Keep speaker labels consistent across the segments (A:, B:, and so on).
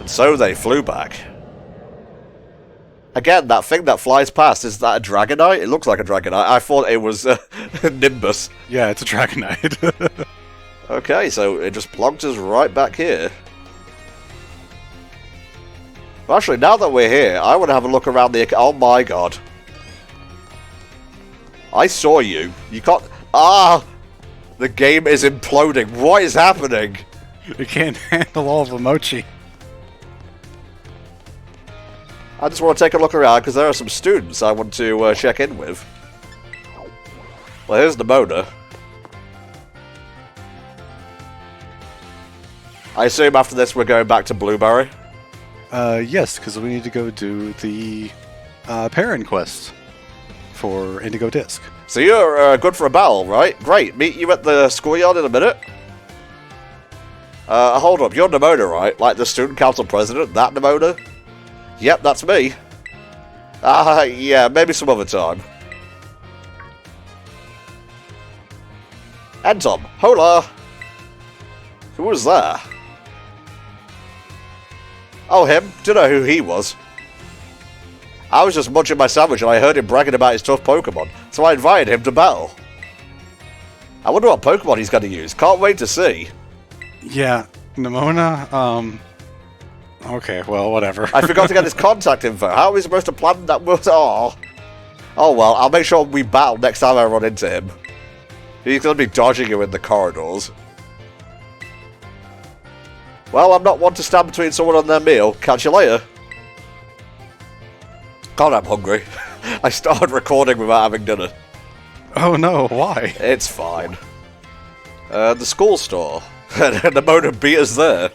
A: And so they flew back. Again, that thing that flies past, is that a Dragonite? It looks like a Dragonite. I thought it was Nimbus.
B: Yeah, it's a Dragonite.
A: Okay, so it just plonked us right back here. Well, actually, now that we're here, I want to have a look around the... Oh my god. I saw you. You can't... Ah! The game is imploding. What is happening?
B: It can't handle all the mochi.
A: I just want to take a look around because there are some students I want to check in with. Well, here's Nemona. I assume after this we're going back to Blueberry?
B: Yes, because we need to go do the parent quest for Indigo Disc.
A: So you're good for a battle, right? Great, meet you at the schoolyard in a minute. Hold up, you're Nemona, right? Like the student council president, that Nemona? Yep, that's me. Yeah, maybe some other time. And Tom, hola! Who was that? Oh, him? Do you know who he was? I was just munching my sandwich and I heard him bragging about his tough Pokemon, so I invited him to battle. I wonder what Pokemon he's going to use. Can't wait to see.
B: Yeah, Nemona, okay, well, whatever.
A: I forgot to get his contact info. How are we supposed to plan that? Oh well, I'll make sure we battle next time I run into him. He's going to be dodging you in the corridors. Well, I'm not one to stand between someone and their meal. Catch you later. God, I'm hungry. I started recording without having dinner.
B: Oh no, why?
A: It's fine. The school store. Nemona beat us there.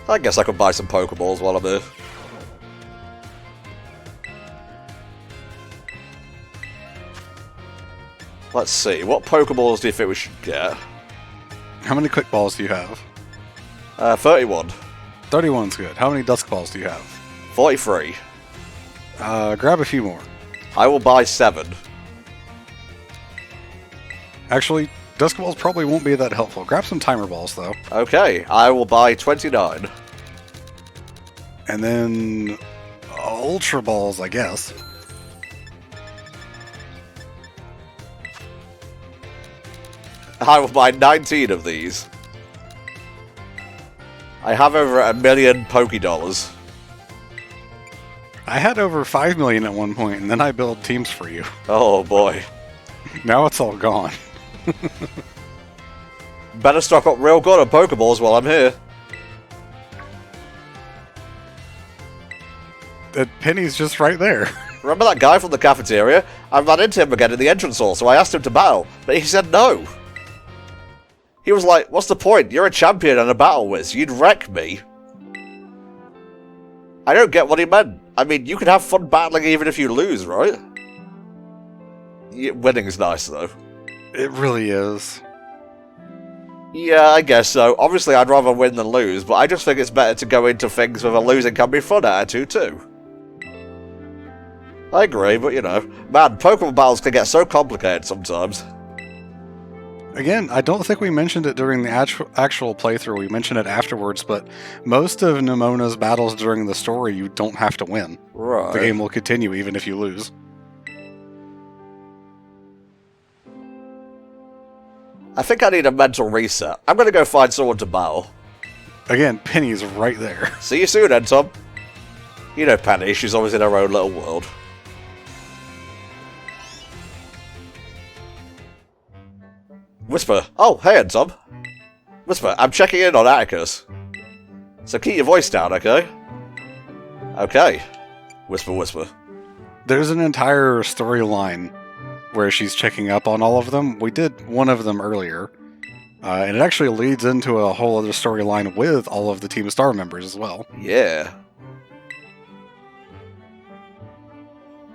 A: I guess I could buy some Pokeballs while I'm here. Let's see, what Pokeballs do you think we should get?
B: How many Quick Balls do you have?
A: 31.
B: 31's good. How many Dusk Balls do you have?
A: 43.
B: Grab a few more.
A: I will buy 7.
B: Actually, Dusk Balls probably won't be that helpful. Grab some Timer Balls, though.
A: Okay, I will buy 29.
B: And then... Ultra Balls, I guess.
A: I will buy 19 of these. I have over 1 million Pokédollars.
B: I had over 5 million at one point, and then I built teams for you.
A: Oh boy.
B: Now it's all gone.
A: Better stock up real good on Pokeballs while I'm here.
B: That Penny's just right there.
A: Remember that guy from the cafeteria? I ran into him again in the entrance hall, so I asked him to battle, but he said no. He was like, what's the point? You're a champion and a battle whiz. You'd wreck me. I don't get what he meant. I mean, you can have fun battling even if you lose, right? Winning is nice, though.
B: It really is.
A: Yeah, I guess so. Obviously, I'd rather win than lose, but I just think it's better to go into things with a losing can be fun attitude, too. I agree, but you know, man, Pokemon battles can get so complicated sometimes.
B: Again, I don't think we mentioned it during the actual playthrough. We mentioned it afterwards, but most of Nemona's battles during the story, you don't have to win.
A: Right.
B: The game will continue even if you lose.
A: I think I need a mental reset. I'm gonna go find someone to battle.
B: Again, Penny's right there.
A: See you soon, then, Tom. You know Penny, she's always in her own little world. Whisper. Oh, hey, Tom. Whisper, I'm checking in on Atticus. So keep your voice down, okay? Okay. Whisper, whisper.
B: There's an entire storyline where she's checking up on all of them. We did one of them earlier. And it actually leads into a whole other storyline with all of the Team Star members as well.
A: Yeah.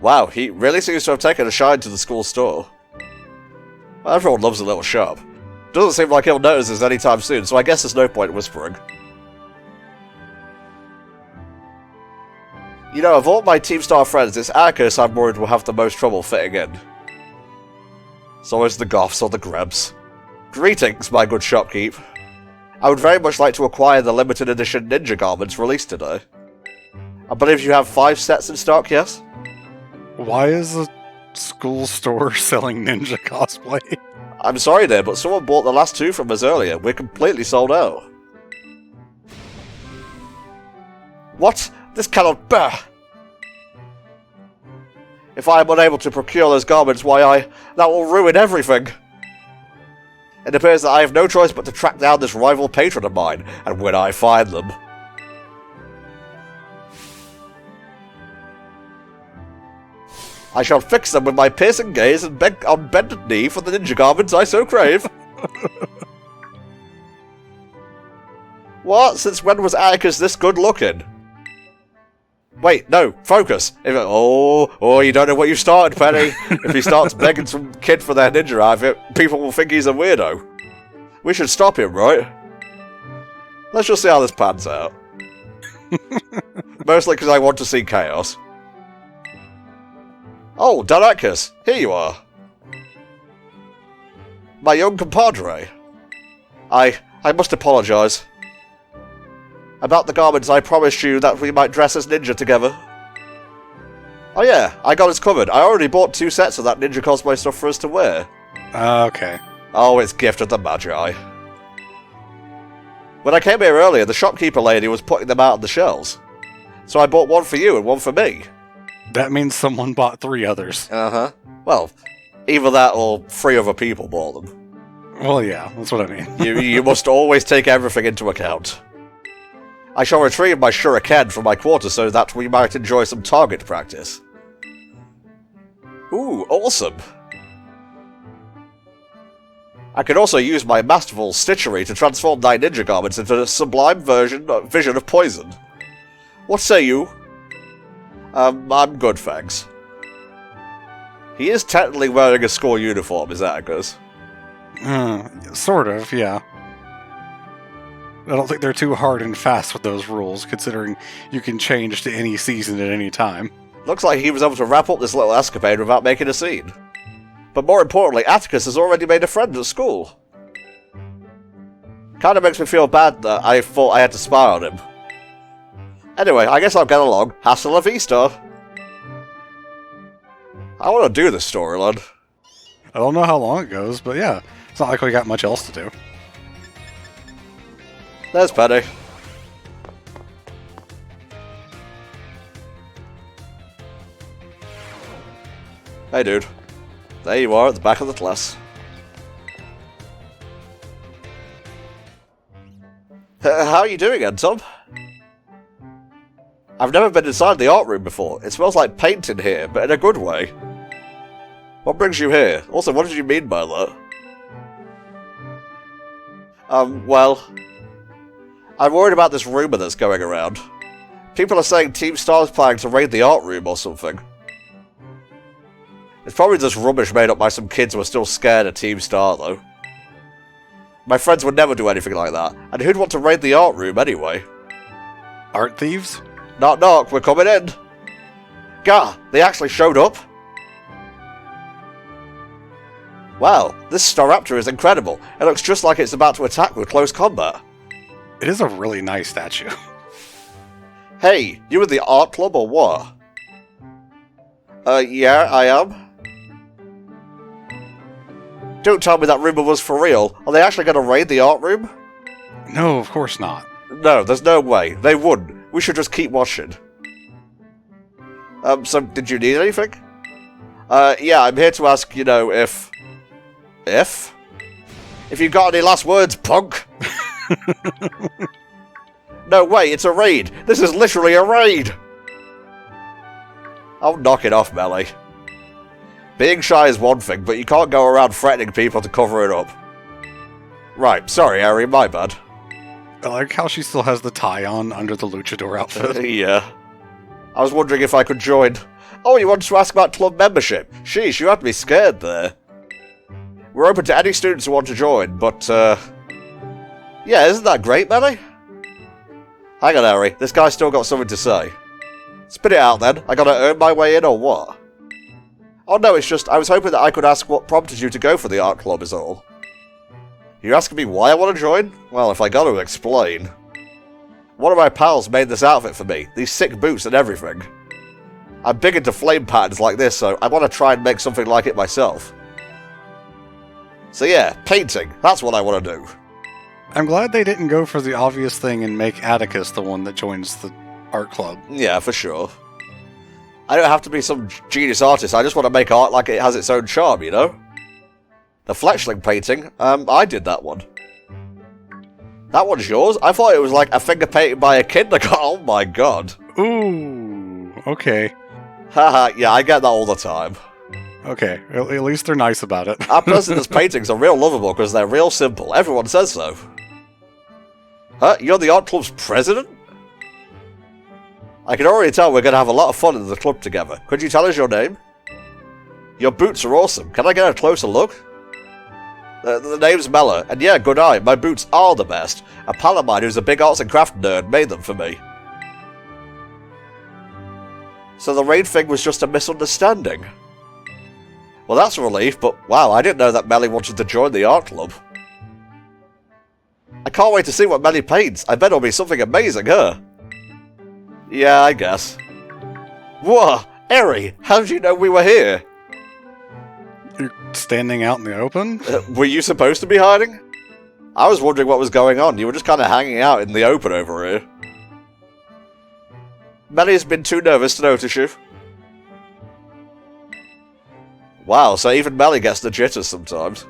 A: Wow, he really seems to have taken a shine to the school store. Well, everyone loves a little shop. Doesn't seem like he'll notice us anytime soon, so I guess there's no point whispering. You know, of all my Team Star friends, it's Atticus I'm worried will have the most trouble fitting in. It's always the Goths or the Grebs. Greetings, my good shopkeep. I would very much like to acquire the limited edition ninja garments released today. I believe you have 5 sets in stock, yes?
B: Why is a school store selling ninja cosplay?
A: I'm sorry there, but someone bought the last 2 from us earlier. We're completely sold out. What? This cannot bear! If I am unable to procure those garments, that will ruin everything! It appears that I have no choice but to track down this rival patron of mine, and when I find them... I shall fix them with my piercing gaze and beg on bended knee for the ninja garments I so crave. What? Since when was Atticus this good looking? Wait, no, focus. You don't know what you started, Penny. If he starts begging some kid for their ninja outfit, people will think he's a weirdo. We should stop him, right? Let's just see how this pans out. Mostly because I want to see chaos. Oh, Atticus, here you are. My young compadre. I must apologise. About the garments, I promised you that we might dress as ninja together. Oh yeah, I got us covered. I already bought 2 sets of that ninja cosplay stuff for us to wear.
B: Okay.
A: Oh, it's gift of the Magi. When I came here earlier, the shopkeeper lady was putting them out on the shelves. So I bought one for you and one for me.
B: That means someone bought 3 others.
A: Uh-huh. Well, either that or 3 other people bought them.
B: Well, yeah, that's what I mean.
A: You must always take everything into account. I shall retrieve my shuriken from my quarters so that we might enjoy some target practice. Ooh, awesome. I could also use my masterful stitchery to transform thy ninja garments into a sublime vision of poison. What say you? I'm good, thanks. He is technically wearing a school uniform, is Atticus?
B: Sort of, yeah. I don't think they're too hard and fast with those rules, considering you can change to any season at any time.
A: Looks like he was able to wrap up this little escapade without making a scene. But more importantly, Atticus has already made a friend at school. Kinda makes me feel bad that I thought I had to spy on him. Anyway, I guess I'll get along. Hasta la vista! I want to do this storyline.
B: I don't know how long it goes, but yeah, it's not like we got much else to do.
A: There's Penny. Hey dude. There you are at the back of the class. How are you doing, Anton? I've never been inside the art room before. It smells like paint in here, but in a good way. What brings you here? Also, what did you mean by that? Well... I'm worried about this rumour that's going around. People are saying Team Star is planning to raid the art room or something. It's probably just rubbish made up by some kids who are still scared of Team Star, though. My friends would never do anything like that, and who'd want to raid the art room anyway?
B: Art thieves?
A: Knock knock, we're coming in! Gah, they actually showed up? Wow, this Staraptor is incredible. It looks just like it's about to attack with close combat.
B: It is a really nice statue.
A: Hey, you in the art club or what? Yeah, I am. Don't tell me that rumor was for real. Are they actually going to raid the art room?
B: No, of course not.
A: No, there's no way. They wouldn't. We should just keep watching. So did you need anything? Yeah, I'm here to ask, if... If you got any last words, punk? No way, it's a raid! This is literally a raid! Oh, knock it off, Melly. Being shy is one thing, but you can't go around threatening people to cover it up. Right, sorry, Harry, my bad.
B: I like how she still has the tie on under the luchador outfit.
A: Yeah. I was wondering if I could join. Oh, you wanted to ask about club membership? Sheesh, you have to be scared there. We're open to any students who want to join, but, yeah, isn't that great, Melly? Hang on, Harry. This guy's still got something to say. Spit it out, then. I gotta earn my way in, or what? Oh, no, it's just, I was hoping that I could ask what prompted you to go for the art club is all. You're asking me why I want to join? Well, if I got to explain. One of my pals made this outfit for me, these sick boots and everything. I'm big into flame patterns like this, so I want to try and make something like it myself. So yeah, painting, that's what I want to do.
B: I'm glad they didn't go for the obvious thing and make Atticus the one that joins the art club.
A: Yeah, for sure. I don't have to be some genius artist, I just want to make art like it has its own charm, you know? The Fletchling painting, I did that one. That one's yours? I thought it was like a finger painted by a kid. Like, oh my god.
B: Ooh, okay.
A: Haha, yeah, I get that all the time.
B: Okay, at least they're nice about it.
A: Our president's paintings are real lovable because they're real simple. Everyone says so. Huh? You're the art club's president? I can already tell we're going to have a lot of fun in the club together. Could you tell us your name? Your boots are awesome. Can I get a closer look? The name's Mella, and yeah, good eye, my boots are the best. A pal of mine who's a big arts and craft nerd made them for me. So the raid thing was just a misunderstanding. Well, that's a relief, but wow, I didn't know that Melly wanted to join the art club. I can't wait to see what Melly paints. I bet it'll be something amazing, huh? Yeah, I guess. Whoa, Eri, how did you know we were here?
B: You're standing out in the open?
A: Were you supposed to be hiding? I was wondering what was going on. You were just kind of hanging out in the open over here. Melly's been too nervous to notice you. Wow, so even Melly gets the jitters sometimes.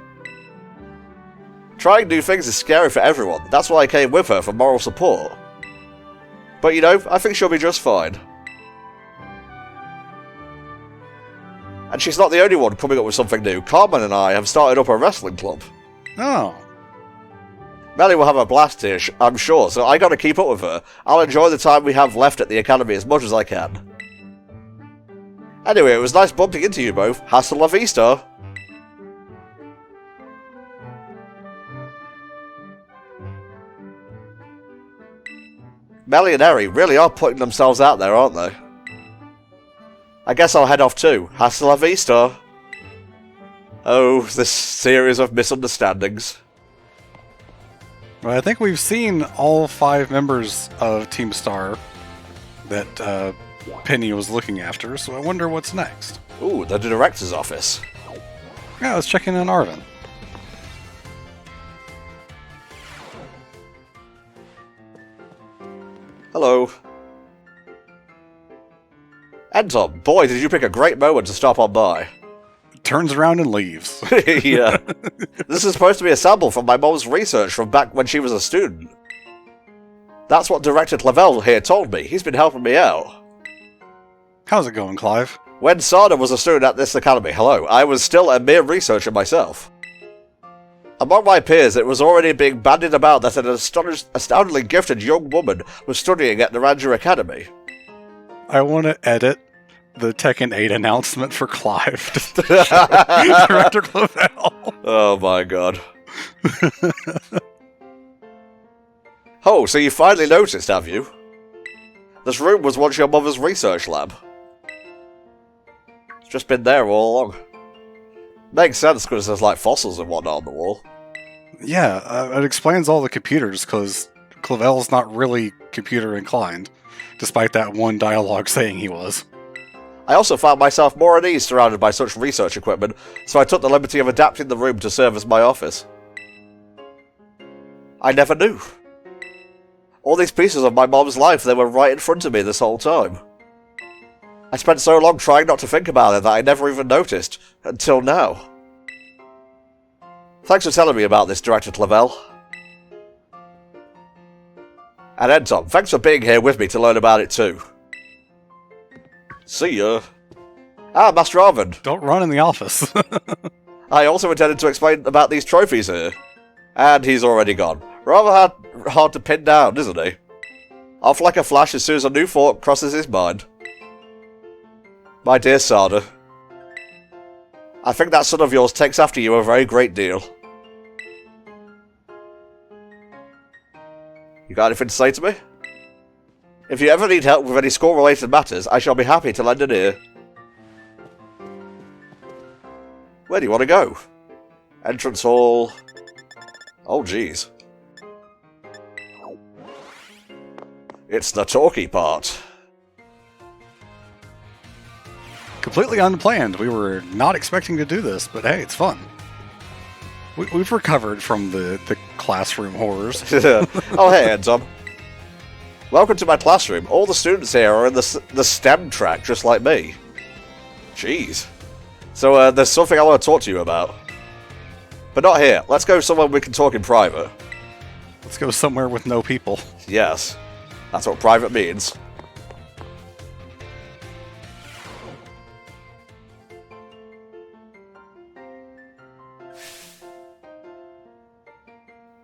A: Trying new things is scary for everyone. That's why I came with her for moral support. But you know, I think she'll be just fine. And she's not the only one coming up with something new. Carmen and I have started up a wrestling club.
B: Oh.
A: Melly will have a blast here, I'm sure, so I gotta keep up with her. I'll enjoy the time we have left at the academy as much as I can. Anyway, it was nice bumping into you both. Hasta la vista! Melly and Eri really are putting themselves out there, aren't they? I guess I'll head off too. Hasta la vista! Oh, this series of misunderstandings.
B: Well, I think we've seen all 5 members of Team Star that Penny was looking after, so I wonder what's next.
A: Ooh, the director's office.
B: Yeah, let's check in on Arven.
A: Hello. Anton, boy, did you pick a great moment to stop on by.
B: Turns around and leaves.
A: Yeah. This is supposed to be a sample from my mom's research from back when she was a student. That's what Director Clavel here told me. He's been helping me out.
B: How's it going, Clive?
A: When Sada was a student at this academy, I was still a mere researcher myself. Among my peers, it was already being bandied about that an astoundingly gifted young woman was studying at the Ranger Academy.
B: I want to edit the Tekken 8 announcement for Clive. Director Clavel.
A: Oh my god. Oh, so you finally noticed, have you? This room was once your mother's research lab. It's just been there all along. Makes sense because there's like fossils and whatnot on the wall.
B: Yeah, it explains all the computers because Clavel's not really computer inclined, despite that one dialogue saying he was.
A: I also found myself more at ease surrounded by such research equipment, so I took the liberty of adapting the room to serve as my office. I never knew. All these pieces of my mom's life, they were right in front of me this whole time. I spent so long trying not to think about it that I never even noticed, until now. Thanks for telling me about this, Director Clavel. And Anton, thanks for being here with me to learn about it too. See ya. Ah, Master Arven.
B: Don't run in the office.
A: I also intended to explain about these trophies here. And he's already gone. Rather hard to pin down, isn't he? Off like a flash as soon as a new thought crosses his mind. My dear Sada, I think that son of yours takes after you a very great deal. You got anything to say to me? If you ever need help with any school-related matters, I shall be happy to lend an ear. Where do you want to go? Entrance hall. Oh, jeez. It's the talky part.
B: Completely unplanned. We were not expecting to do this, but hey, it's fun. We've recovered from the classroom horrors.
A: Oh, hey, Anton. Welcome to my classroom. All the students here are in the STEM track, just like me. Jeez. So, there's something I want to talk to you about. But not here. Let's go somewhere we can talk in private.
B: Let's go somewhere with no people.
A: Yes. That's what private means.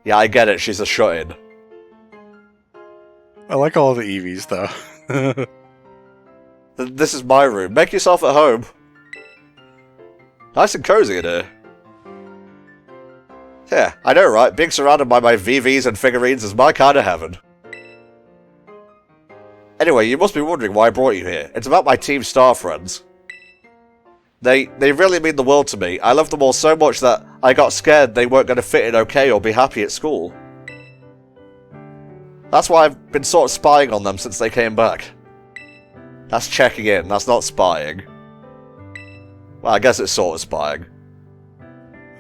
A: Yeah, I get it. She's a shut-in.
B: I like all the Eevees, though.
A: This is my room. Make yourself at home. Nice and cozy in here. Yeah, I know, right? Being surrounded by my VVs and figurines is my kind of heaven. Anyway, you must be wondering why I brought you here. It's about my Team Star friends. They really mean the world to me. I love them all so much that I got scared they weren't going to fit in okay or be happy at school. That's why I've been sort of spying on them since they came back. That's checking in, that's not spying. Well, I guess it's sort of spying.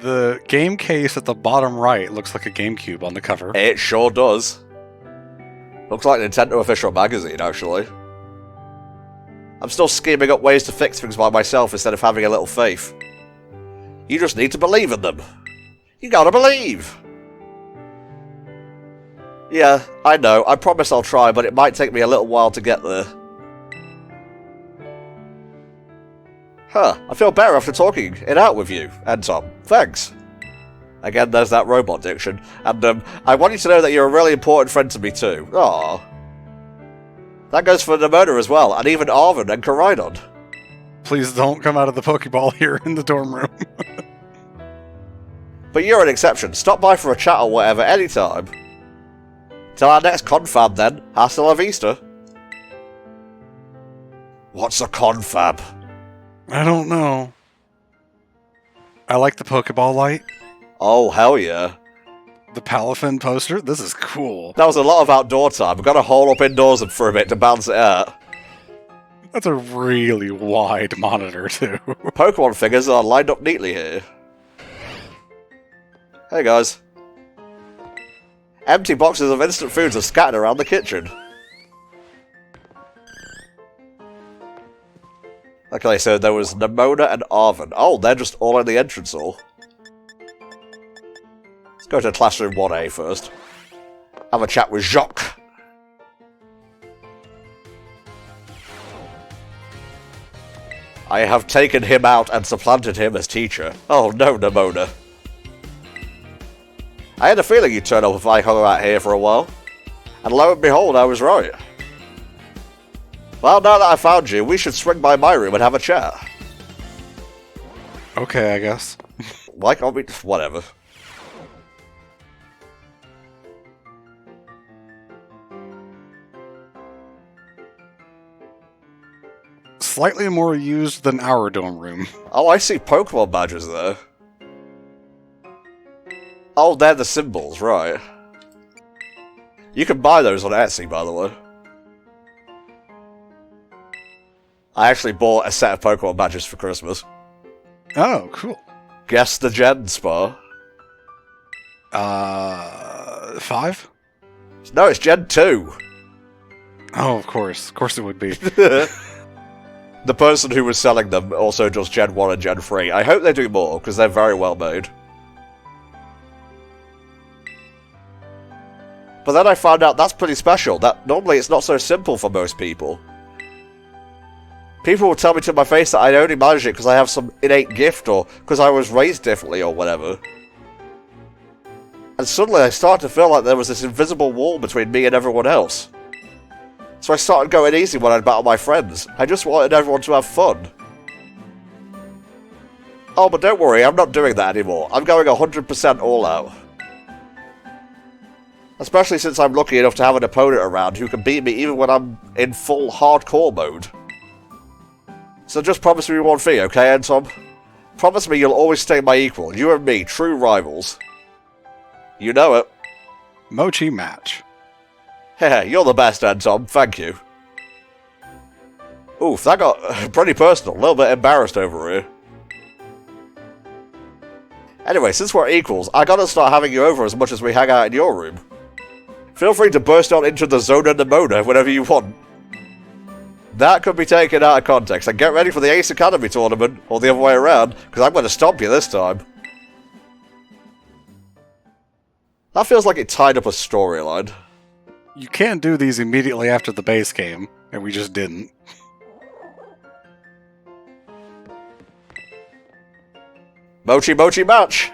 B: The game case at the bottom right looks like a GameCube on the cover.
A: It sure does. Looks like Nintendo Official Magazine, actually. I'm still scheming up ways to fix things by myself instead of having a little faith. You just need to believe in them. You gotta believe! Yeah, I know. I promise I'll try, but it might take me a little while to get there. Huh, I feel better after talking it out with you, and Tom. Thanks. Again, there's that robot diction. And, I want you to know that you're a really important friend to me, too. Aww. That goes for Nemona as well, and even Arven and Koridon.
B: Please don't come out of the Pokeball here in the dorm room.
A: But you're an exception. Stop by for a chat or whatever anytime. Till our next confab, then. Hasta la vista. What's a confab?
B: I don't know. I like the Pokeball light.
A: Oh, hell yeah.
B: The Palafin poster. This is cool.
A: That was a lot of outdoor time. We've got to hole up indoors for a bit to balance it out.
B: That's a really wide monitor, too.
A: Pokemon figures are lined up neatly here. Hey, guys. Empty boxes of instant foods are scattered around the kitchen. Okay, so there was Nemona and Arven. Oh, they're just all in the entrance hall. Let's go to Classroom 1A first. Have a chat with Jacques. I have taken him out and supplanted him as teacher. Oh no, Nemona. I had a feeling you'd turn up if I hung out here for a while. And lo and behold, I was right. Well, now that I found you, we should swing by my room and have a chat.
B: Okay, I guess.
A: Why can't we... whatever.
B: Slightly more used than our dorm room.
A: Oh, I see Pokemon badges there. Oh, they're the symbols, right. You can buy those on Etsy, by the way. I actually bought a set of Pokemon badges for Christmas.
B: Oh, cool.
A: Guess the Gen Spa.
B: 5?
A: No, it's Gen 2.
B: Oh, of course. Of course it would be.
A: The person who was selling them also does Gen 1 and Gen 3. I hope they do more, because they're very well made. But then I found out that's pretty special, that normally it's not so simple for most people. People will tell me to my face that I only manage it because I have some innate gift or because I was raised differently or whatever. And suddenly I started to feel like there was this invisible wall between me and everyone else. So I started going easy when I'd battle my friends. I just wanted everyone to have fun. Oh, but don't worry, I'm not doing that anymore. I'm going 100% all out. Especially since I'm lucky enough to have an opponent around who can beat me even when I'm in full hardcore mode. So just promise me one thing, okay, Anton? Promise me you'll always stay my equal. You and me, true rivals. You know it.
B: Mochi match.
A: Heh, you're the best, Anton. Thank you. Oof, that got pretty personal. A little bit embarrassed over here. Anyway, since we're equals, I gotta start having you over as much as we hang out in your room. Feel free to burst out into the zone and Nemona whenever you want. That could be taken out of context, and get ready for the Ace Academy tournament, or the other way around, because I'm going to stomp you this time. That feels like it tied up a storyline.
B: You can't do these immediately after the base game, and we just didn't.
A: Mochi Mochi match!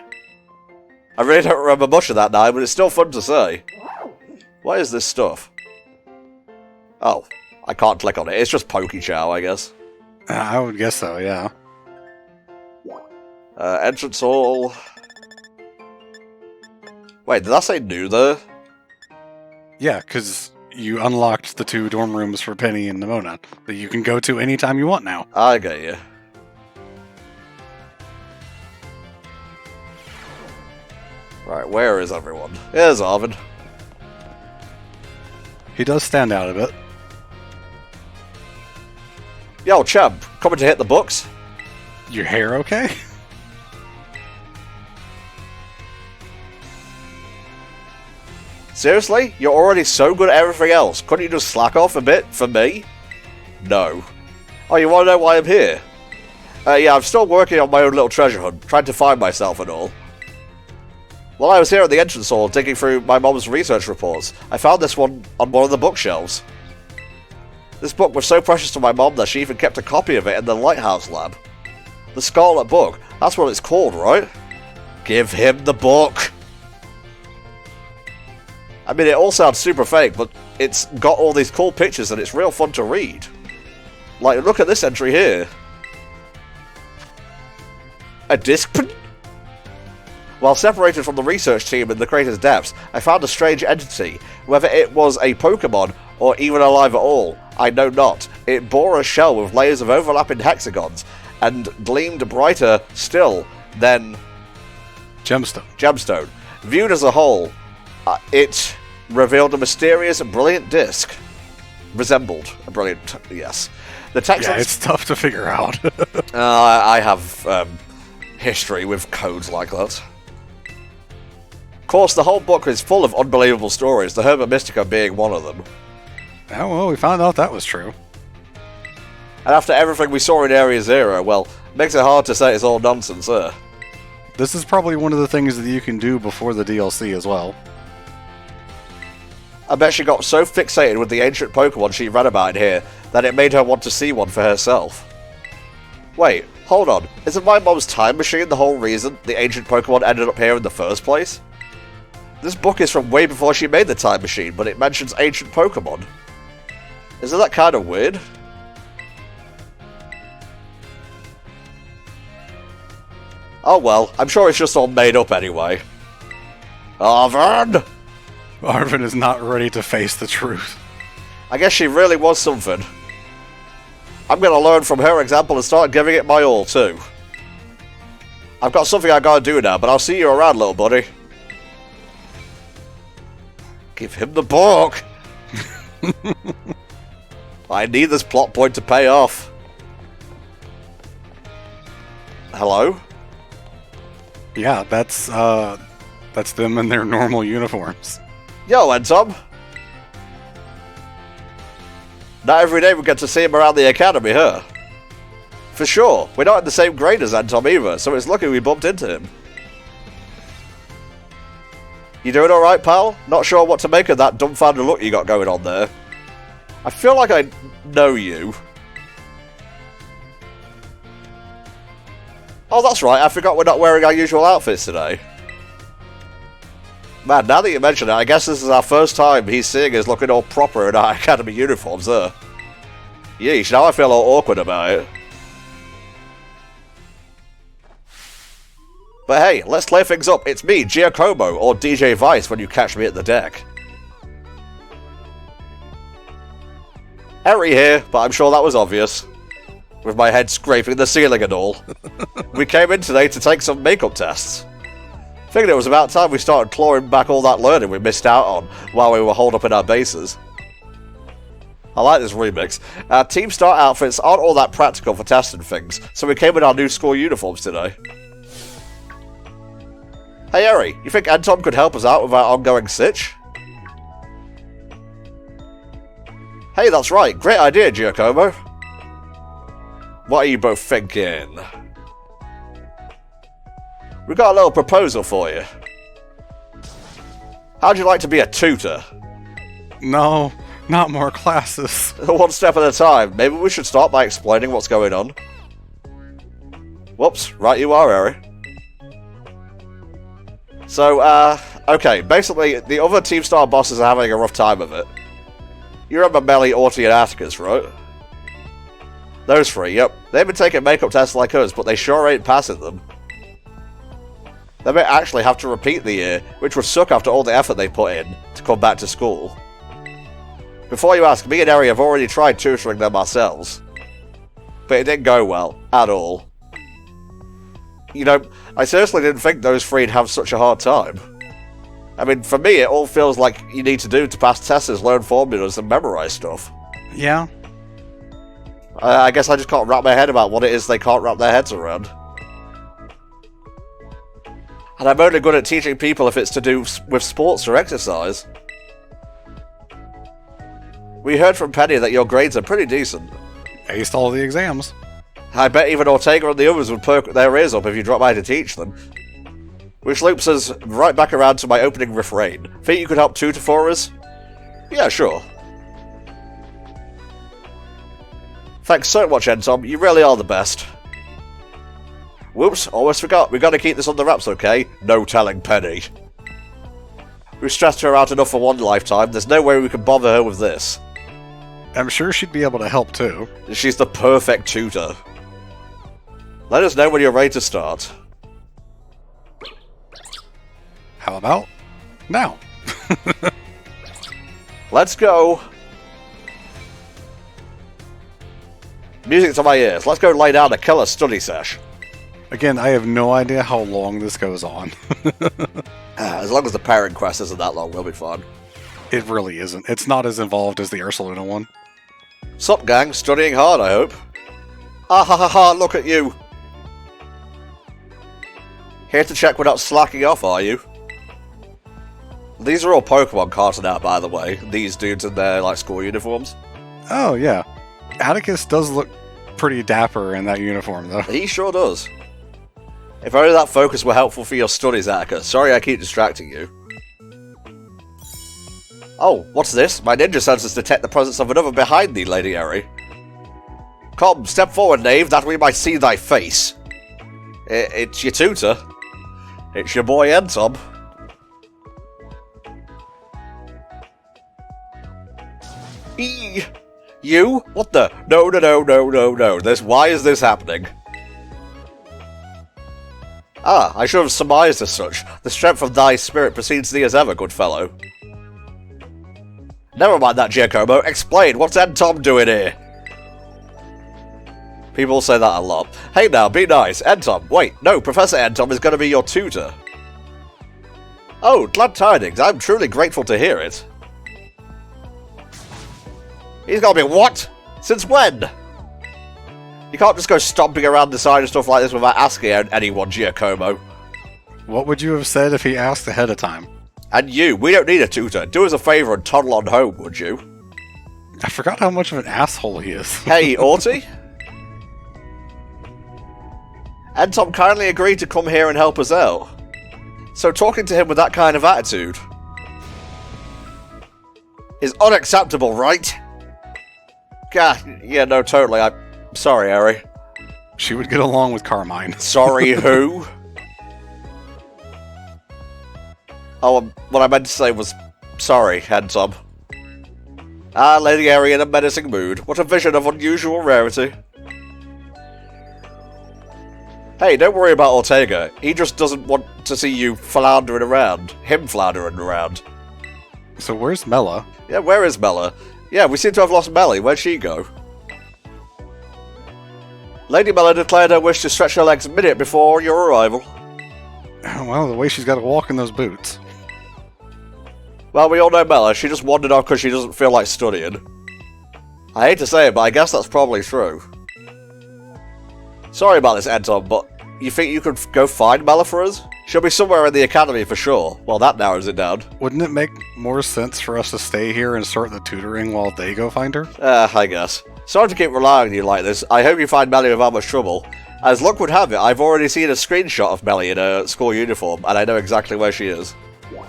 A: I really don't remember much of that now, but it's still fun to say. What is this stuff? Oh, I can't click on it. It's just Pokechow, I guess.
B: I would guess so, yeah.
A: Entrance hall. Wait, did I say new there?
B: Yeah, because you unlocked the 2 dorm rooms for Penny and Nemona that you can go to anytime you want now.
A: I get you. Right, where is everyone? Here's Arven.
B: He does stand out a bit.
A: Yo, champ, coming to hit the books?
B: Your hair okay?
A: Seriously? You're already so good at everything else. Couldn't you just slack off a bit for me? No. Oh, you want to know why I'm here? Yeah, I'm still working on my own little treasure hunt, trying to find myself and all. While I was here at the entrance hall digging through my mom's research reports, I found this one on one of the bookshelves. This book was so precious to my mom that she even kept a copy of it in the lighthouse lab. The Scarlet Book, that's what it's called, right? Give him the book! I mean, it all sounds super fake, but it's got all these cool pictures and it's real fun to read. Like, look at this entry here. A disc print? While separated from the research team in the crater's depths, I found a strange entity. Whether it was a Pokémon or even alive at all, I know not. It bore a shell with layers of overlapping hexagons and gleamed brighter still than gemstone. Viewed as a whole, it revealed a mysterious and brilliant disc. Resembled a brilliant, yes. The text.
B: Yeah, it's tough to figure out.
A: I have history with codes like that. Of course, the whole book is full of unbelievable stories, the Herba Mystica being one of them.
B: Oh, well, we found out that was true.
A: And after everything we saw in Area Zero, well, makes it hard to say it's all nonsense,
B: This is probably one of the things that you can do before the DLC as well.
A: I bet she got so fixated with the ancient Pokemon she read about in here that it made her want to see one for herself. Wait, hold on. Isn't my mom's time machine the whole reason the ancient Pokemon ended up here in the first place? This book is from way before she made the time machine, but it mentions ancient Pokemon. Isn't that kind of weird? Oh well, I'm sure it's just all made up anyway. Arven!
B: Arven is not ready to face the truth.
A: I guess she really was something. I'm gonna learn from her example and start giving it my all, too. I've got something I gotta do now, but I'll see you around, little buddy. Give him the book! I need this plot point to pay off. Hello?
B: Yeah, that's them in their normal uniforms.
A: Yo, Entom. Not every day we get to see him around the academy, huh? For sure. We're not in the same grade as Entom either, so it's lucky we bumped into him. You doing alright, pal? Not sure what to make of that dumbfounded look you got going on there. I feel like I know you. Oh, that's right, I forgot we're not wearing our usual outfits today. Man, now that you mention it, I guess this is our first time he's seeing us looking all proper in our academy uniforms, Yeesh, now I feel all awkward about it. But hey, let's clear things up. It's me, Giacomo, or DJ Vice when you catch me at the deck. Harry here, but I'm sure that was obvious. With my head scraping the ceiling and all. We came in today to take some makeup tests. Figured it was about time we started clawing back all that learning we missed out on while we were holed up in our bases. I like this remix. Our Team Star outfits aren't all that practical for testing things, so we came in our new school uniforms today. Hey Eri, you think Anton could help us out with our ongoing sitch? Hey, that's right, great idea, Giacomo. What are you both thinking? We've got a little proposal for you. How'd you like to be a tutor?
B: No, not more classes.
A: One step at a time. Maybe we should start by explaining what's going on. Whoops, right you are, Eri. So, okay, basically, the other Team Star bosses are having a rough time of it. You remember Melly, Orty, and Atticus, right? Those three, yep. They've been taking makeup tests like us, but they sure ain't passing them. They may actually have to repeat the year, which would suck after all the effort they put in to come back to school. Before you ask, me and Eri have already tried tutoring them ourselves. But it didn't go well, at all. You know, I seriously didn't think those three'd have such a hard time. I mean, for me, it all feels like you need to do to pass tests is learn formulas and memorize stuff.
B: Yeah.
A: I guess I just can't wrap my head about what it is they can't wrap their heads around. And I'm only good at teaching people if it's to do with sports or exercise. We heard from Penny that your grades are pretty decent.
B: Aced all the exams.
A: I bet even Ortega and the others would perk their ears up if you dropped by to teach them. Which loops us right back around to my opening refrain. Think you could help tutor for us? Yeah, sure. Thanks so much, Entom. You really are the best. Whoops, almost forgot. We gotta keep this on the wraps, okay? No telling Penny. We've stressed her out enough for one lifetime. There's no way we can bother her with this.
B: I'm sure she'd be able to help too.
A: She's the perfect tutor. Let us know when you're ready to start.
B: How about now?
A: Let's go. Music to my ears. Let's go lay down a killer study sesh.
B: Again, I have no idea how long this goes on.
A: As long as the parent quest isn't that long, we'll be fine.
B: It really isn't. It's not as involved as the Ursuluna one.
A: Sup, gang? Studying hard, I hope. Ah ha ha ha, look at you. Here to check we're not slacking off, are you? These are all Pokemon carted out, by the way. These dudes in their, like, school uniforms.
B: Oh, yeah. Atticus does look pretty dapper in that uniform, though.
A: He sure does. If only that focus were helpful for your studies, Atticus. Sorry I keep distracting you. Oh, what's this? My ninja sensors detect the presence of another behind thee, Lady Eri. Come, step forward, knave, that we might see thy face. It's your tutor. It's your boy Entom. You? What the? No. Why is this happening? Ah, I should have surmised as such. The strength of thy spirit precedes thee as ever, good fellow. Never mind that, Giacomo. Explain, what's Entom doing here? People say that a lot. Hey now, be nice. Entom, wait, no, Professor Entom is going to be your tutor. Oh, glad tidings. I'm truly grateful to hear it. He's gonna be what? Since when? You can't just go stomping around deciding stuff like this without asking anyone, Giacomo.
B: What would you have said if he asked ahead of time?
A: And you, we don't need a tutor. Do us a favour and toddle on home, would you?
B: I forgot how much of an asshole he is.
A: Hey, Orty? Entom kindly agreed to come here and help us out. So talking to him with that kind of attitude is unacceptable, right? Yeah, no, totally. I'm sorry, Eri.
B: She would get along with Carmine.
A: Sorry, who? Oh, what I meant to say was sorry, Entom. Ah, Lady Eri in a menacing mood. What a vision of unusual rarity. Hey, don't worry about Ortega. He just doesn't want to see you floundering around. Him floundering around.
B: So where's Mela?
A: Yeah, where is Mela? Yeah, we seem to have lost Melly. Where'd she go? Lady Mela declared her wish to stretch her legs a minute before your arrival.
B: Well, the way she's got to walk in those boots.
A: Well, we all know Mela. She just wandered off because she doesn't feel like studying. I hate to say it, but I guess that's probably true. Sorry about this, Anton, but you think you could go find Mela for us? She'll be somewhere in the academy for sure. Well, that narrows it down.
B: Wouldn't it make more sense for us to stay here and start the tutoring while they go find her?
A: I guess. Sorry to keep relying on you like this. I hope you find Melly without much trouble. As luck would have it, I've already seen a screenshot of Melly in a school uniform, and I know exactly where she is.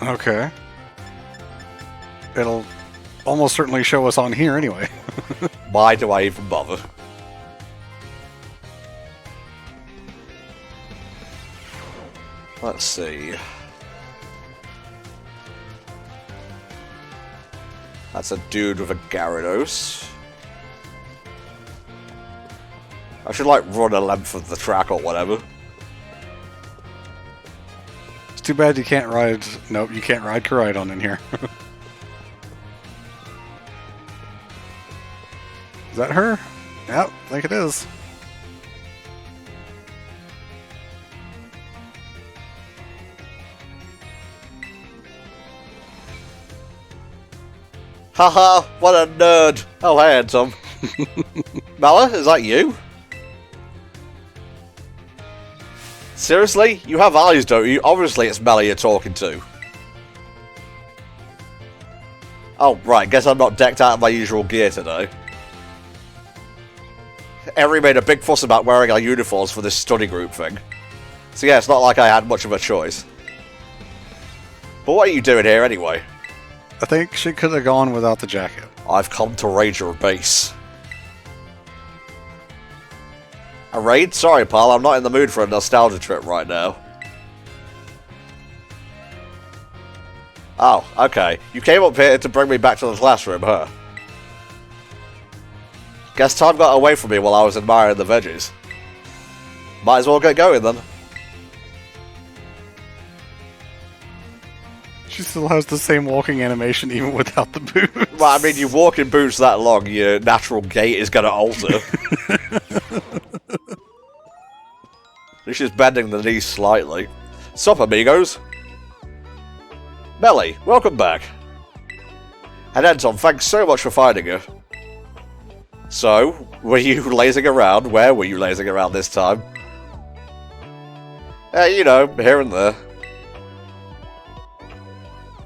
B: Okay. It'll almost certainly show us on here anyway.
A: Why do I even bother? Let's see. That's a dude with a Gyarados. I should, like, run a length of the track or whatever.
B: It's too bad you can't ride... Nope, you can't ride Koraidon in here. Is that her? Yep, I think it is.
A: Haha, what a nerd! Oh, hey, Anton. Mela, is that you? Seriously? You have eyes, don't you? Obviously it's Mela you're talking to. Oh, right, guess I'm not decked out in my usual gear today. Every made a big fuss about wearing our uniforms for this study group thing. So yeah, it's not like I had much of a choice. But what are you doing here anyway?
B: I think she could have gone without the jacket.
A: I've come to raid your base. A raid? Sorry, pal, I'm not in the mood for a nostalgia trip right now. Oh, okay. You came up here to bring me back to the classroom, huh? Guess time got away from me while I was admiring the veggies. Might as well get going then.
B: She still has the same walking animation even without the boots.
A: Well, I mean, you walk in boots that long, your natural gait is going to alter. She's bending the knees slightly. Sup, amigos? Melly, welcome back. And Anton, thanks so much for finding her. So, were you lazing around? Where were you lazing around this time? You know, here and there.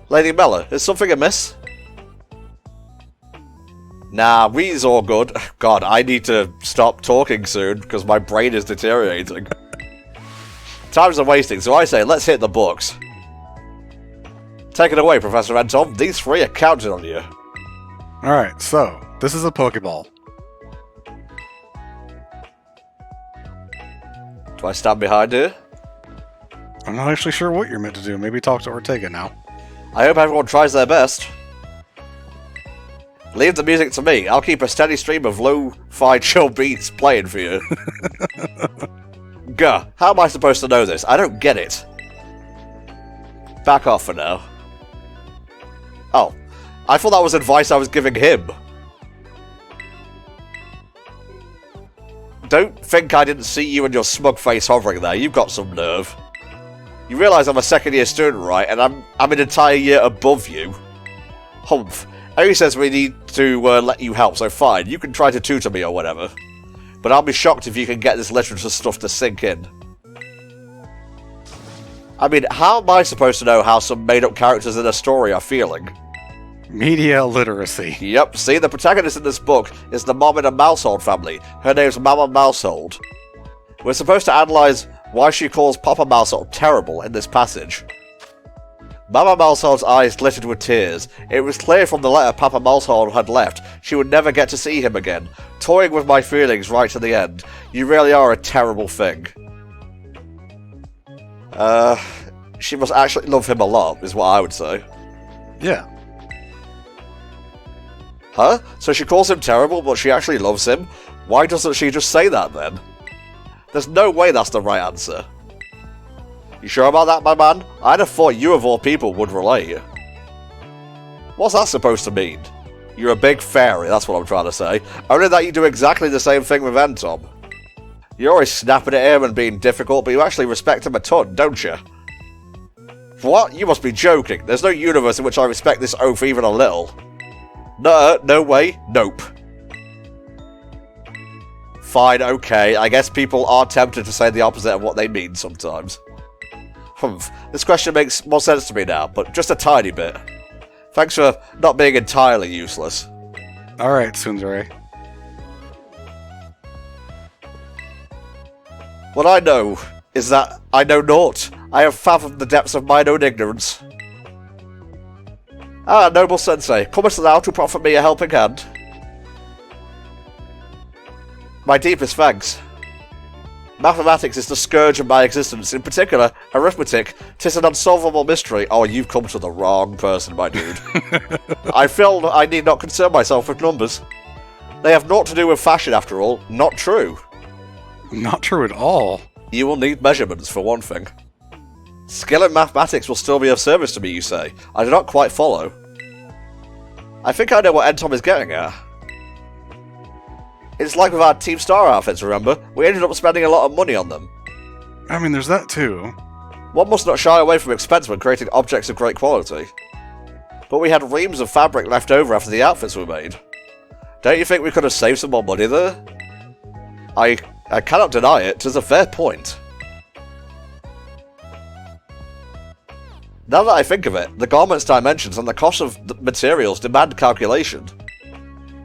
A: Lady Mela, is something amiss? Nah, we's all good. God, I need to stop talking soon, because my brain is deteriorating. Times are wasting, so I say, let's hit the books. Take it away, Professor Anton. These three are counting on you.
B: Alright, so, this is a Pokeball.
A: Do I stand behind her?
B: I'm not actually sure what you're meant to do. Maybe talk to Ortega now.
A: I hope everyone tries their best. Leave the music to me. I'll keep a steady stream of lo-fi chill beats playing for you. Gah, how am I supposed to know this? I don't get it. Back off for now. Oh, I thought that was advice I was giving him. Don't think I didn't see you and your smug face hovering there. You've got some nerve. You realise I'm a second-year student, right? And I'm an entire year above you. Humph. Harry says we need to let you help, so fine. You can try to tutor me or whatever. But I'll be shocked if you can get this literature stuff to sink in. I mean, how am I supposed to know how some made-up characters in a story are feeling?
B: Media literacy.
A: Yep, see, the protagonist in this book is the mom in a Mousehold family. Her name's Mama Mousehold. We're supposed to analyse why she calls Papa Mousehold terrible in this passage. Mama Mousehold's eyes glittered with tears. It was clear from the letter Papa Mousehold had left she would never get to see him again. Toying with my feelings right to the end. You really are a terrible thing. She must actually love him a lot, is what I would say.
B: Yeah.
A: Huh? So she calls him terrible, but she actually loves him? Why doesn't she just say that then? There's no way that's the right answer. You sure about that, my man? I'd have thought you of all people would relate. What's that supposed to mean? You're a big fairy, that's what I'm trying to say. Only that you do exactly the same thing with Anton. You're always snapping at him and being difficult, but you actually respect him a ton, don't you? What? You must be joking. There's no universe in which I respect this oath even a little. No way. Nope. Fine, okay. I guess people are tempted to say the opposite of what they mean sometimes. This question makes more sense to me now, but just a tiny bit. Thanks for not being entirely useless.
B: Alright, Tsundere.
A: What I know is that I know naught. I have fathomed the depths of mine own ignorance. Ah, noble sensei, comest thou to proffer me a helping hand? My deepest thanks. Mathematics is the scourge of my existence. In particular, arithmetic. 'Tis an unsolvable mystery. Oh, you've come to the wrong person, my dude. I feel I need not concern myself with numbers. They have naught to do with fashion, after all. Not true.
B: Not true at all.
A: You will need measurements, for one thing. Skill in mathematics will still be of service to me, you say. I do not quite follow. I think I know what Entom is getting at. It's like with our Team Star outfits, remember? We ended up spending a lot of money on them.
B: I mean, there's that too.
A: One must not shy away from expense when creating objects of great quality. But we had reams of fabric left over after the outfits were made. Don't you think we could have saved some more money there? I cannot deny it, 'tis a fair point. Now that I think of it, the garment's dimensions and the cost of the materials demand calculation.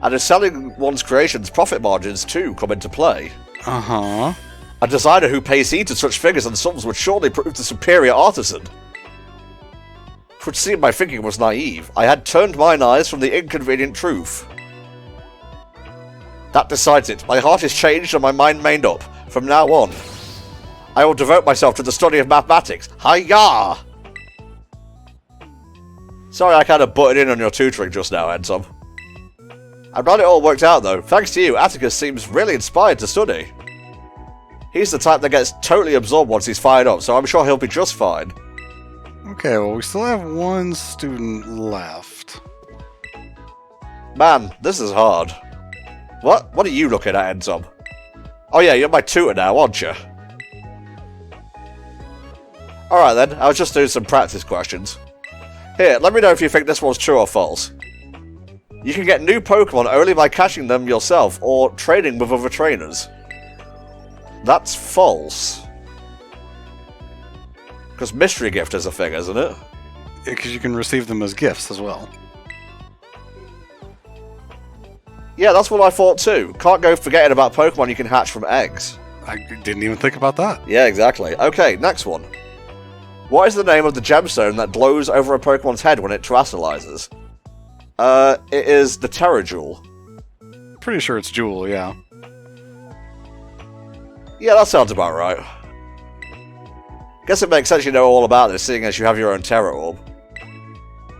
A: And in selling one's creations, profit margins too come into play.
B: Uh-huh.
A: A designer who pays heed to such figures and sums would surely prove the superior artisan. It would seem my thinking was naive. I had turned mine eyes from the inconvenient truth. That decides it. My heart is changed and my mind made up. From now on, I will devote myself to the study of mathematics. Hi-ya! Sorry I kind of butted in on your tutoring just now, Entom. I'm glad it all worked out though. Thanks to you, Atticus seems really inspired to study. He's the type that gets totally absorbed once he's fired up, so I'm sure he'll be just fine.
B: Okay, well, we still have one student left.
A: Man, this is hard. What? What are you looking at, Entom? Oh yeah, you're my tutor now, aren't you? Alright then, I was just doing some practice questions. Here, let me know if you think this one's true or false. You can get new Pokémon only by catching them yourself or training with other trainers. That's false. Because Mystery Gift is a thing, isn't it?
B: Because you can receive them as gifts as well.
A: Yeah, that's what I thought too. Can't go forgetting about Pokémon you can hatch from eggs.
B: I didn't even think about that.
A: Yeah, exactly. Okay, next one. What is the name of the gemstone that glows over a Pokemon's head when it terastallizes? It is the Terra Jewel.
B: Pretty sure it's Jewel, yeah.
A: Yeah, that sounds about right. Guess it makes sense you know all about this, seeing as you have your own Terra Orb.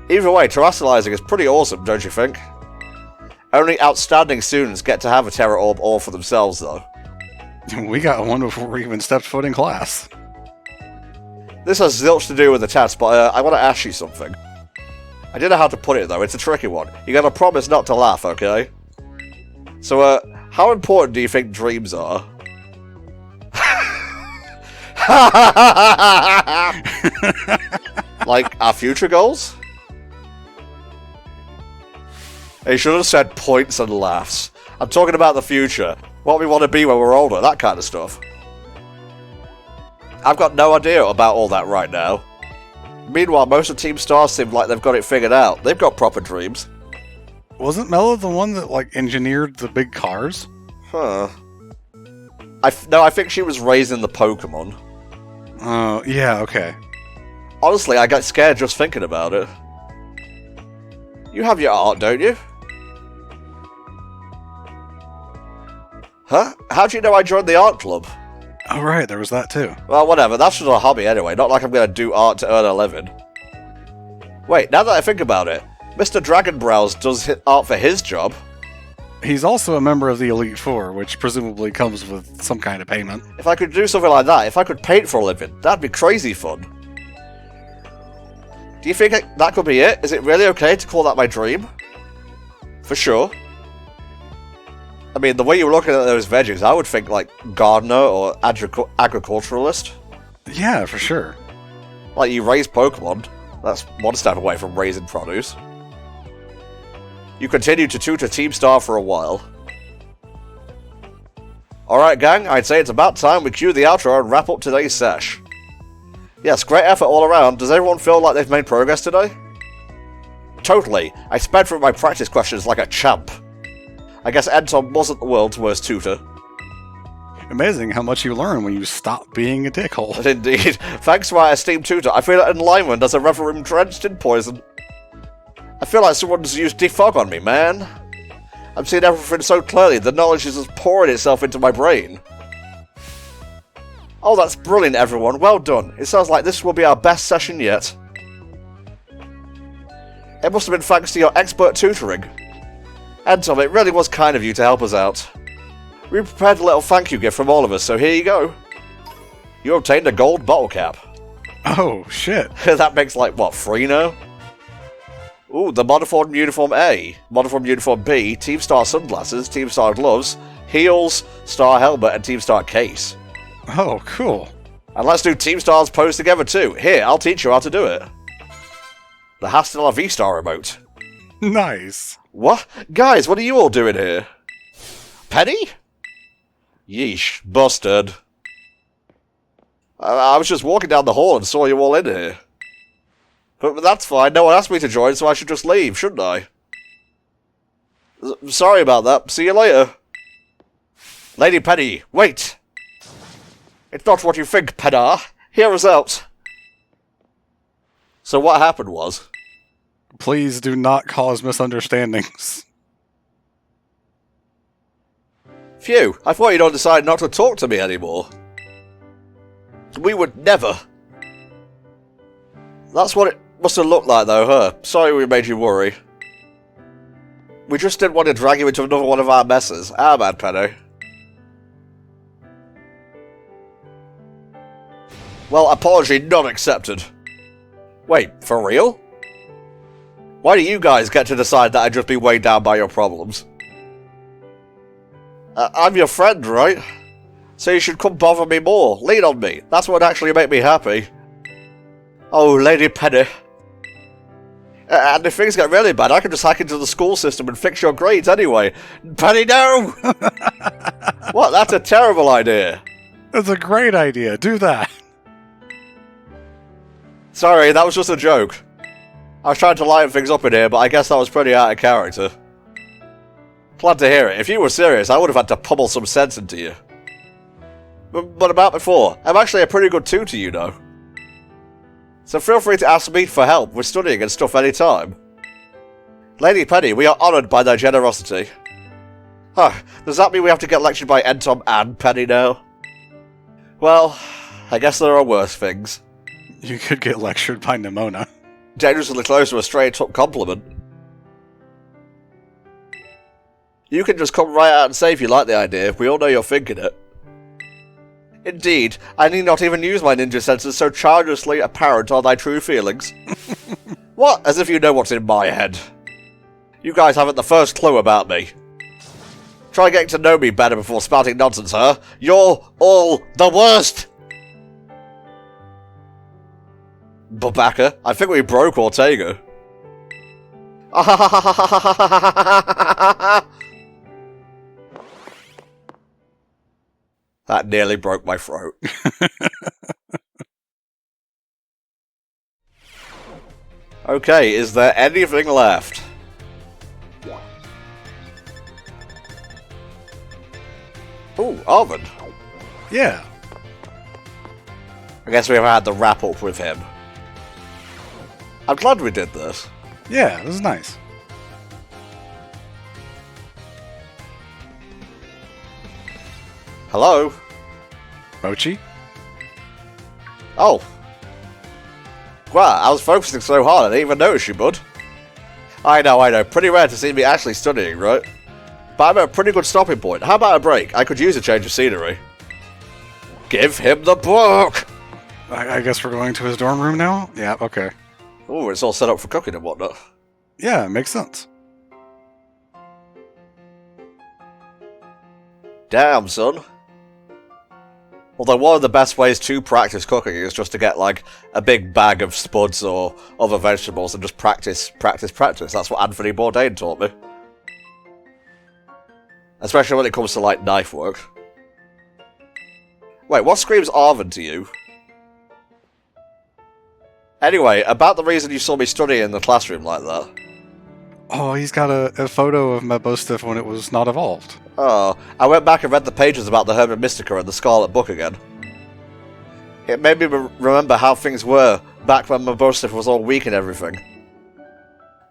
A: Either way, terastallizing is pretty awesome, don't you think? Only outstanding students get to have a Terra Orb all for themselves, though.
B: We got one before we even stepped foot in class.
A: This has zilch to do with the test, but I want to ask you something. I don't know how to put it, though. It's a tricky one. You gotta promise not to laugh, okay? So, how important do you think dreams are? Like, our future goals? You should have said points and laughs. I'm talking about the future. What we want to be when we're older, that kind of stuff. I've got no idea about all that right now. Meanwhile, most of Team Star seem like they've got it figured out. They've got proper dreams.
B: Wasn't Mela the one that, like, engineered the big cars?
A: Huh. No, I think she was raising the Pokémon.
B: Oh, yeah, okay.
A: Honestly, I got scared just thinking about it. You have your art, don't you? Huh? How do you know I joined the art club?
B: Oh, right, there was that too.
A: Well, whatever, that's just a hobby anyway, not like I'm gonna do art to earn a living. Wait, now that I think about it, Mr. Dragonbrows does art for his job.
B: He's also a member of the Elite Four, which presumably comes with some kind of payment.
A: If I could do something like that, if I could paint for a living, that'd be crazy fun. Do you think that could be it? Is it really okay to call that my dream? For sure. I mean, the way you're looking at those veggies, I would think, like, gardener or agriculturalist.
B: Yeah, for sure.
A: Like, you raise Pokemon. That's one step away from raising produce. You continue to tutor Team Star for a while. Alright gang, I'd say it's about time we cue the outro and wrap up today's sesh. Yes, great effort all around. Does everyone feel like they've made progress today? Totally. I sped through my practice questions like a champ. I guess Entom wasn't the world's worst tutor.
B: Amazing how much you learn when you stop being a dickhole.
A: Indeed. Thanks to my esteemed tutor, I feel enlivened as a reverie drenched in poison. I feel like someone's used defog on me, man. I'm seeing everything so clearly, the knowledge is just pouring itself into my brain. Oh, that's brilliant, everyone. Well done. It sounds like this will be our best session yet. It must have been thanks to your expert tutoring. Entom, it really was kind of you to help us out. We prepared a little thank you gift from all of us, so here you go. You obtained a gold bottle cap.
B: Oh, shit.
A: That makes like, what, 3 now? Ooh, the Modiform Uniform A, Modiform Uniform B, Team Star sunglasses, Team Star gloves, heels, Star helmet, and Team Star case.
B: Oh, cool.
A: And let's do Team Star's pose together too. Here, I'll teach you how to do it. The Hasta la V-Star remote.
B: Nice.
A: What? Guys, what are you all doing here? Penny? Yeesh, busted. I was just walking down the hall and saw you all in here. But that's fine, no one asked me to join, so I should just leave, shouldn't I? Sorry about that, see you later. Lady Penny, wait! It's not what you think, Pedar. Hear us out. So what happened was...
B: Please do not cause misunderstandings.
A: Phew, I thought you'd all decide not to talk to me anymore. We would never. That's what it must have looked like though, huh? Sorry we made you worry. We just didn't want to drag you into another one of our messes. Our bad, Penny. Well, apology not accepted. Wait, for real? Why do you guys get to decide that I'd just be weighed down by your problems? I'm your friend, right? So you should come bother me more. Lean on me. That's what would actually make me happy. Oh, Lady Penny. And if things get really bad, I can just hack into the school system and fix your grades anyway. Penny, no! What? That's a terrible idea.
B: That's a great idea. Do that.
A: Sorry, that was just a joke. I was trying to lighten things up in here, but I guess that was pretty out of character. Glad to hear it. If you were serious, I would have had to pummel some sense into you. But about before, I'm actually a pretty good tutor, you know. So feel free to ask me for help with studying and stuff anytime. Lady Penny, we are honoured by their generosity. Huh, does that mean we have to get lectured by Entom and Penny now? Well, I guess there are worse things.
B: You could get lectured by Nemona.
A: Dangerously close to a straight-up compliment. You can just come right out and say if you like the idea. We all know you're thinking it. Indeed, I need not even use my ninja senses, so childishly apparent are thy true feelings. What? As if you know what's in my head. You guys haven't the first clue about me. Try getting to know me better before spouting nonsense, huh? You're all the worst! Babaka, I think we broke Ortega. That nearly broke my throat. Okay, is there anything left? Ooh, Arven.
B: Yeah.
A: I guess we haven't had the wrap up with him. I'm glad we did this.
B: Yeah, this is nice.
A: Hello?
B: Mochi?
A: Oh. Wow, I was focusing so hard I didn't even notice you, bud. I know. Pretty rare to see me actually studying, right? But I'm at a pretty good stopping point. How about a break? I could use a change of scenery. Give him the book!
B: I guess we're going to his dorm room now? Yeah, okay.
A: Oh, it's all set up for cooking and whatnot.
B: Yeah, it makes sense.
A: Damn, son. Although one of the best ways to practice cooking is just to get, like, a big bag of spuds or other vegetables and just practice. That's what Anthony Bourdain taught me. Especially when it comes to, like, knife work. Wait, what screams Arven to you? Anyway, about the reason you saw me studying in the classroom like that.
B: Oh, he's got a photo of Mabostif when it was not evolved.
A: Oh, I went back and read the pages about the Hermit Mystica and the Scarlet Book again. It made me remember how things were back when Mabostif was all weak and everything.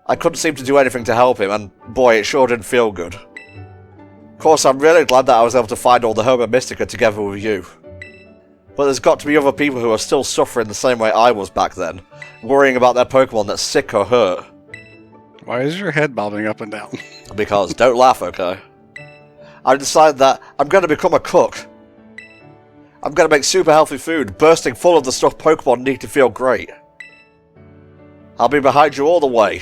A: I couldn't seem to do anything to help him, and boy, it sure didn't feel good. Of course, I'm really glad that I was able to find all the Hermit Mystica together with you. But there's got to be other people who are still suffering the same way I was back then, worrying about their Pokemon that's sick or hurt.
B: Why is your head bobbing up and down?
A: Because, don't laugh, okay? I decided that I'm going to become a cook. I'm going to make super healthy food, bursting full of the stuff Pokemon need to feel great. I'll be behind you all the way.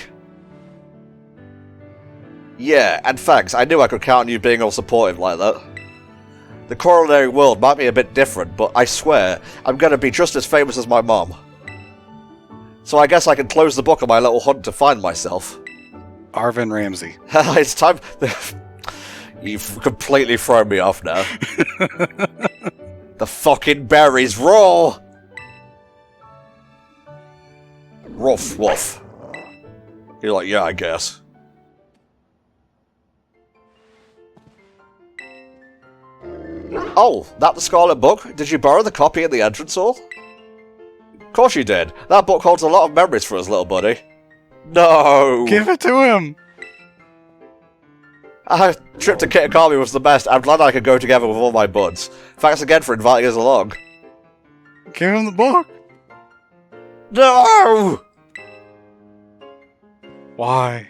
A: Yeah, and thanks, I knew I could count on you being all supportive like that. The culinary world might be a bit different, but I swear, I'm going to be just as famous as my mom. So I guess I can close the book on my little hunt to find myself.
B: Arven Ramsey.
A: It's time... You've completely thrown me off now. The fucking berries raw! Ruff, woof. You're like, yeah, I guess. Oh, that the Scarlet Book? Did you borrow the copy in the entrance hall? Of course you did. That book holds a lot of memories for us, little buddy. No!
B: Give it to him!
A: Our trip to Kitakami was the best. I'm glad I could go together with all my buds. Thanks again for inviting us along.
B: Give him the book!
A: No!
B: Why?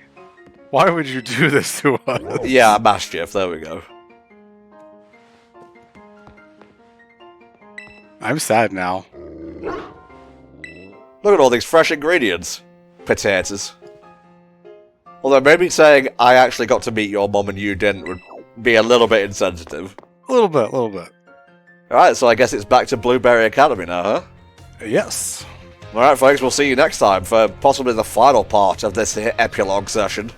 B: Why would you do this to us?
A: Yeah, mischief. There we go.
B: I'm sad now.
A: Look at all these fresh ingredients. Potatoes. Although maybe saying I actually got to meet your mum and you didn't would be a little bit insensitive.
B: A little bit.
A: Alright, so I guess it's back to Blueberry Academy now, huh?
B: Yes.
A: Alright folks, we'll see you next time for possibly the final part of this epilogue session.